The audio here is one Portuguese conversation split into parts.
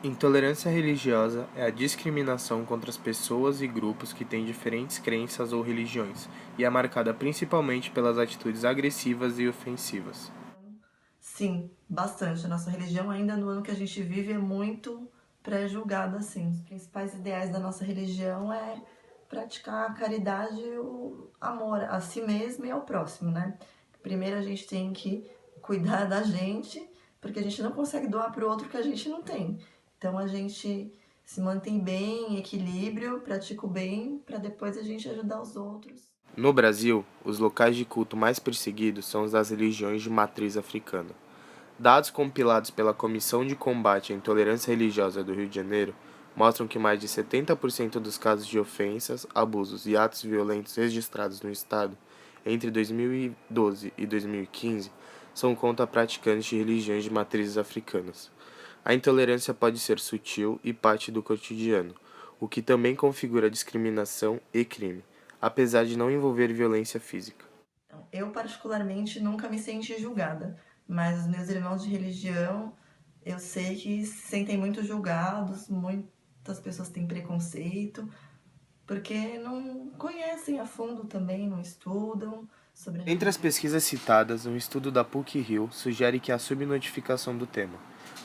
Intolerância religiosa é a discriminação contra as pessoas e grupos que têm diferentes crenças ou religiões, e é marcada principalmente pelas atitudes agressivas e ofensivas. Sim, bastante. A nossa religião, ainda no ano que a gente vive, é muito pré-julgada, assim. Os principais ideais da nossa religião é praticar a caridade e o amor a si mesmo e ao próximo, né? Primeiro a gente tem que cuidar da gente, porque a gente não consegue doar para o outro que a gente não tem. Então a gente se mantém bem, em equilíbrio, pratica o bem, para depois a gente ajudar os outros. No Brasil, os locais de culto mais perseguidos são os das religiões de matriz africana. Dados compilados pela Comissão de Combate à Intolerância Religiosa do Rio de Janeiro mostram que mais de 70% dos casos de ofensas, abusos e atos violentos registrados no estado entre 2012 e 2015 são contra praticantes de religiões de matrizes africanas. A intolerância pode ser sutil e parte do cotidiano, o que também configura discriminação e crime, apesar de não envolver violência física. Eu, particularmente, nunca me senti julgada, mas os meus irmãos de religião, eu sei que se sentem muito julgados, muitas pessoas têm preconceito, porque não conhecem a fundo também, não estudam sobre a Entre as religião. pesquisas citadas, um estudo da PUC-Rio sugere que há subnotificação do tema.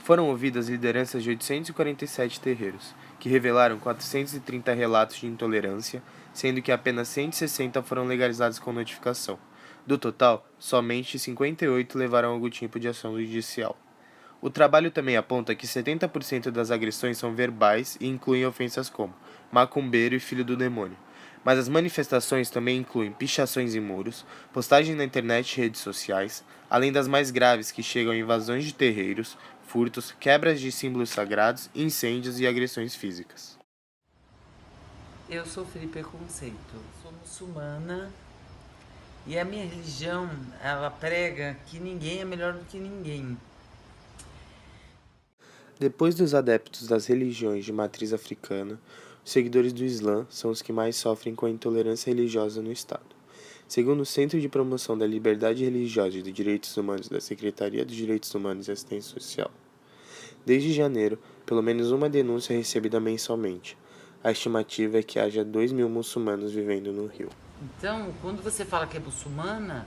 Foram ouvidas lideranças de 847 terreiros, que revelaram 430 relatos de intolerância, sendo que apenas 160 foram legalizados com notificação. Do total, somente 58 levaram a algum tipo de ação judicial. O trabalho também aponta que 70% das agressões são verbais e incluem ofensas como macumbeiro e filho do demônio. Mas as manifestações também incluem pichações em muros, postagens na internet e redes sociais, além das mais graves que chegam a invasões de terreiros, furtos, quebras de símbolos sagrados, incêndios e agressões físicas. Eu sofri preconceito. Sou muçulmana e a minha religião, ela prega que ninguém é melhor do que ninguém. Depois dos adeptos das religiões de matriz africana, os seguidores do Islã são os que mais sofrem com a intolerância religiosa no Estado. Segundo o Centro de Promoção da Liberdade Religiosa e dos Direitos Humanos da Secretaria dos Direitos Humanos e Assistência Social, desde janeiro, pelo menos uma denúncia é recebida mensalmente. A estimativa é que haja 2.000 muçulmanos vivendo no Rio. Então, quando você fala que é muçulmana,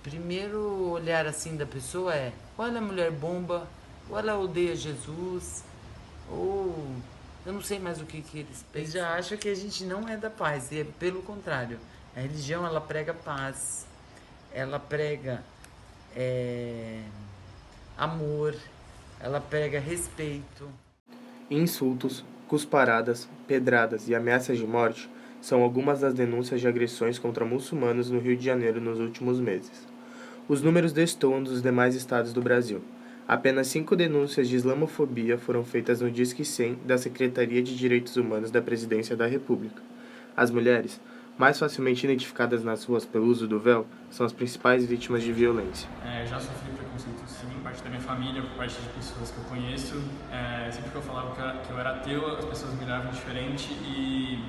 primeiro olhar assim da pessoa é ou ela é mulher bomba, ou ela odeia Jesus, ou eu não sei mais o que eles pensam. Eles já acham que a gente não é da paz, e é pelo contrário. A religião, ela prega paz, ela prega amor, ela prega respeito. Insultos, cusparadas, pedradas e ameaças de morte são algumas das denúncias de agressões contra muçulmanos no Rio de Janeiro nos últimos meses. Os números destoam dos demais estados do Brasil. Apenas 5 denúncias de islamofobia foram feitas no Disque 100 da Secretaria de Direitos Humanos da Presidência da República. As mulheres, mais facilmente identificadas nas ruas pelo uso do véu, são as principais vítimas de violência. Já sofri preconceito sim, parte da minha família, por parte de pessoas que eu conheço. Sempre que eu falava que eu era ateu, as pessoas me olhavam diferente e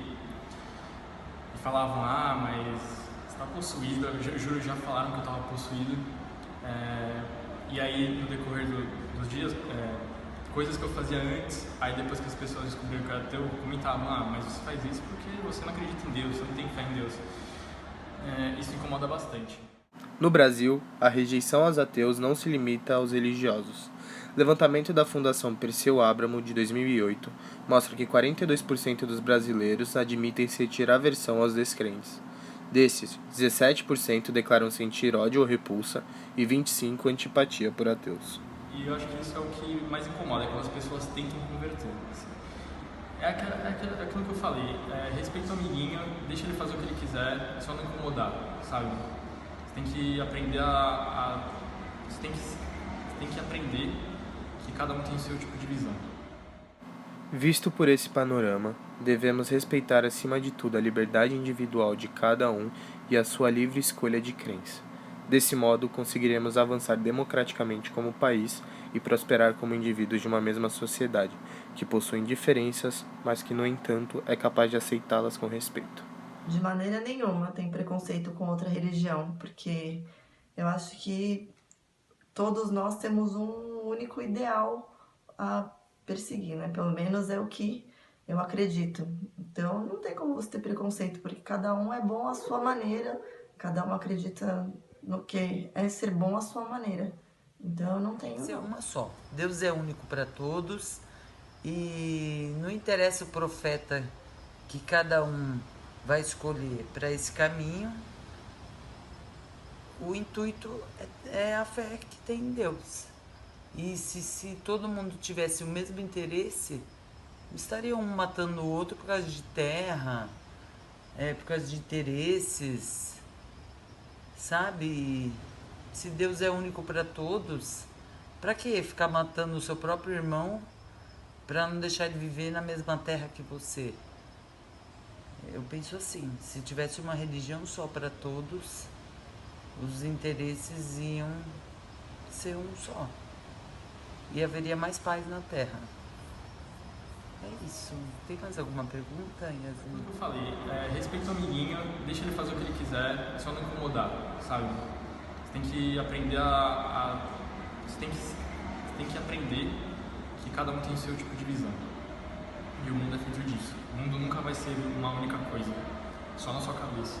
falavam, mas você está possuído. Eu juro, já falaram que eu estava possuído. E aí, no decorrer dos dias, coisas que eu fazia antes, aí depois que as pessoas descobriram que eu era ateu, comentavam, mas você faz isso porque você não acredita em Deus, você não tem fé em Deus. Isso incomoda bastante. No Brasil, a rejeição aos ateus não se limita aos religiosos. Levantamento da Fundação Perseu Abramo, de 2008, mostra que 42% dos brasileiros admitem sentir aversão aos descrentes. Desses, 17% declaram sentir ódio ou repulsa e 25% antipatia por ateus. E eu acho que isso é o que mais incomoda, é quando as pessoas tentam converter. Assim. É aquilo que eu falei, respeita o amiguinho, deixa ele fazer o que ele quiser, é só não incomodar, sabe? Você tem que aprender você tem que aprender que cada um tem o seu tipo de visão. Visto por esse panorama, devemos respeitar acima de tudo a liberdade individual de cada um e a sua livre escolha de crença. Desse modo, conseguiremos avançar democraticamente como país e prosperar como indivíduos de uma mesma sociedade, que possuem diferenças, mas que, no entanto, é capaz de aceitá-las com respeito. De maneira nenhuma tem preconceito com outra religião, porque Eu acho que todos nós temos um único ideal a perseguir, né? Pelo menos é o que eu acredito. Então não tem como você ter preconceito, porque cada um é bom à sua maneira, cada um acredita no que é ser bom à sua maneira. Então eu não tenho. Deus é Não. uma só. Deus é único para todos e não interessa o profeta que cada um vai escolher para esse caminho. O intuito é a fé que tem em Deus. E se todo mundo tivesse o mesmo interesse, estariam um matando o outro por causa de terra, por causa de interesses, sabe? Se Deus é único para todos, para que ficar matando o seu próprio irmão para não deixar ele viver na mesma terra que você? Eu penso assim, se tivesse uma religião só para todos, os interesses iam ser um só. E haveria mais paz na Terra. É isso. Tem mais alguma pergunta, Yasmin? Como eu falei, respeita o amiguinho, deixa ele fazer o que ele quiser, só não incomodar, sabe? Você tem que aprender você tem que aprender que cada um tem o seu tipo de visão. E o mundo é feito disso. O mundo nunca vai ser uma única coisa, só na sua cabeça.